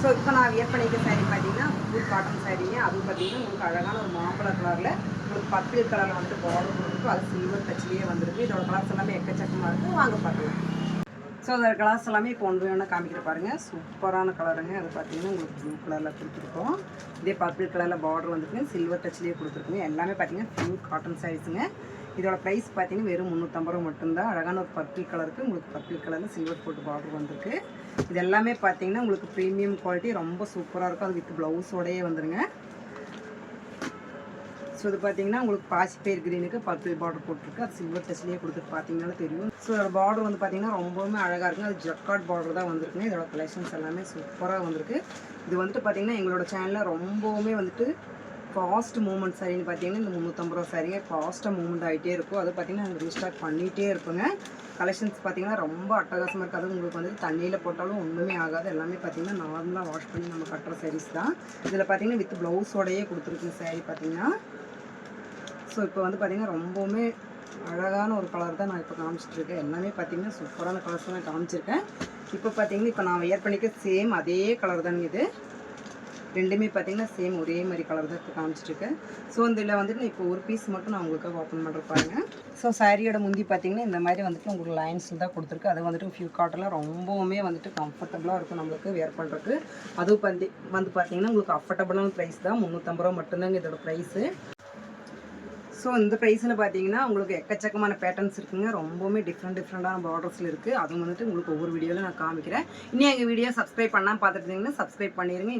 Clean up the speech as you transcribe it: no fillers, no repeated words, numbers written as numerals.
So இப்போ நான் wear பண்ணிக்க சாரீ பார்த்தீங்கன்னா ஃபுல் காட்டன் சாரீங்க. அதுவும் பார்த்தீங்கன்னா உங்களுக்கு அழகான ஒரு மாம்பழ கலரில் உங்களுக்கு பர்பிள் கலரில் வந்துட்டு பார்டர் கொடுத்துருக்கு. அது சில்வர் டச்லேயே வந்துருக்கு. இதோட கலர்ஸ் எல்லாமே எக்கச்சக்கமாக இருக்குது. வாங்க பார்க்கலாம். ஸோ அதோட கலர்ஸ் எல்லாமே இப்போ ஒன்று வேணால் காமிக்கிற பாருங்கள். சூப்பரான கலருங்க. அது பார்த்தீங்கன்னா உங்களுக்கு ப்ளூ கலரில் கொடுத்துருக்கோம். இதே பர்பிள் கலரில் பார்டர் வந்துருக்கு. சில்வர் டச்லேயே கொடுத்துருக்குங்க. எல்லாமே பார்த்தீங்கன்னா பியூர் காட்டன் சாரீஸுங்க. இதோட ப்ரைஸ் பார்த்தீங்கன்னா வெறும் 350 ரூபா மட்டும்தான். அழகான ஒரு பர்பிள் கலருக்கு உங்களுக்கு பர்பிள் கலரில் சில்வர் போட்டு பார்டர் வந்துருக்கு. இது எல்லாமே பார்த்தீங்கன்னா உங்களுக்கு ப்ரீமியம் குவாலிட்டி, ரொம்ப சூப்பராக இருக்கும். அது வித் ப்ளவுஸோடையே வந்துடுங்க. ஸோ இது பார்த்தீங்கன்னா உங்களுக்கு பாசிப்பயிர் க்ரீனுக்கு பர்பிள் பார்டர் போட்டிருக்கு. அது சில்வர் டச்லேயே கொடுத்துட்டு பார்த்தீங்கன்னா தெரியும். ஸோ அதோட பார்டர் வந்து பார்த்தீங்கன்னா ரொம்பவுமே அழகாக இருக்குங்க. அது ஜக்கார்ட் பார்டர் தான் வந்துருக்குங்க. இதோட கலெக்ஷன்ஸ் எல்லாமே சூப்பராக வந்திருக்கு. இது வந்துட்டு பார்த்தீங்கன்னா எங்களோட சேனலில் ரொம்பவுமே வந்துட்டு ஃபாஸ்ட் மூவ்மெண்ட் சாரின்னு பார்த்தீங்கன்னா இந்த 350 ரூபா சாரிங்க ஃபாஸ்ட்டாக மூவ்மெண்ட் ஆகிட்டே இருக்கும். அது பார்த்தீங்கன்னா நாங்கள் ரீஸ்டாக் பண்ணிகிட்டே இருப்போங்க. கலெக்ஷன்ஸ் பார்த்தீங்கன்னா ரொம்ப அட்டகாசமாக இருக்காது. உங்களுக்கு வந்து தண்ணியில் போட்டாலும் ஒன்றுமே ஆகாது. எல்லாமே பார்த்தீங்கன்னா நார்மலாக வாஷ் பண்ணி நம்ம கட்டுற சாரீஸ் தான். இதில் பார்த்தீங்கன்னா வித் ப்ளவுஸோடையே கொடுத்துருக்கு சாரீ பார்த்தீங்கன்னா. ஸோ இப்போ வந்து பார்த்தீங்கன்னா ரொம்பவுமே அழகான ஒரு கலர் தான் நான் இப்போ காமிச்சிட்ருக்கேன். எல்லாமே பார்த்தீங்கன்னா சூப்பரான கலர்ஸ் தான் நான் காமிச்சிருக்கேன். இப்போ பார்த்தீங்கன்னா இப்போ நான் வியர் பண்ணிக்க சேம் அதே கலர் தானுங்க. இது ரெண்டுமே பார்த்தீங்கன்னா சேம் ஒரே மாதிரி கலர் தான் இப்போ காமிச்சிட்ருக்கேன். ஸோ இதில் வந்துட்டு இப்போ ஒரு பீஸ் மட்டும் நான் உங்களுக்கு ஓப்பன் பண்ணுற பாருங்க. ஸோ சாரியோட முந்தி பார்த்தீங்கன்னா இந்த மாதிரி வந்துட்டு உங்களுக்கு லைன்ஸில் தான் கொடுத்துருக்கு. அது வந்துட்டு ஃபியூ காட்டனில் ரொம்பவுமே வந்துட்டு கம்ஃபர்டபுளாக இருக்கும் நம்மளுக்கு வேர் பண்ணுறதுக்கு. அதுவும் வந்து பார்த்தீங்கன்னா உங்களுக்கு அஃபர்டபுளான ப்ரைஸ் தான். 350 ரூபா மட்டும்தாங்க இதோட ப்ரைஸு. ஸோ இந்த ப்ரைஸில் பார்த்தீங்கன்னா உங்களுக்கு எக்கச்சக்கமான பேட்டர்ன்ஸ் இருக்குங்க. ரொம்பவுமே டிஃப்ரெண்ட்டான பார்டர்ஸில் இருக்குது. அதுவும் வந்துட்டு உங்களுக்கு ஒவ்வொரு வீடியோவில் நான் காமிக்கிறேன். இன்னும் எங்கள் வீடியோ சப்ஸ்கிரைப் பண்ணாமல் பார்த்துட்டு இருந்தீங்கன்னா சப்ஸ்கிரைப் பண்ணிடுங்க.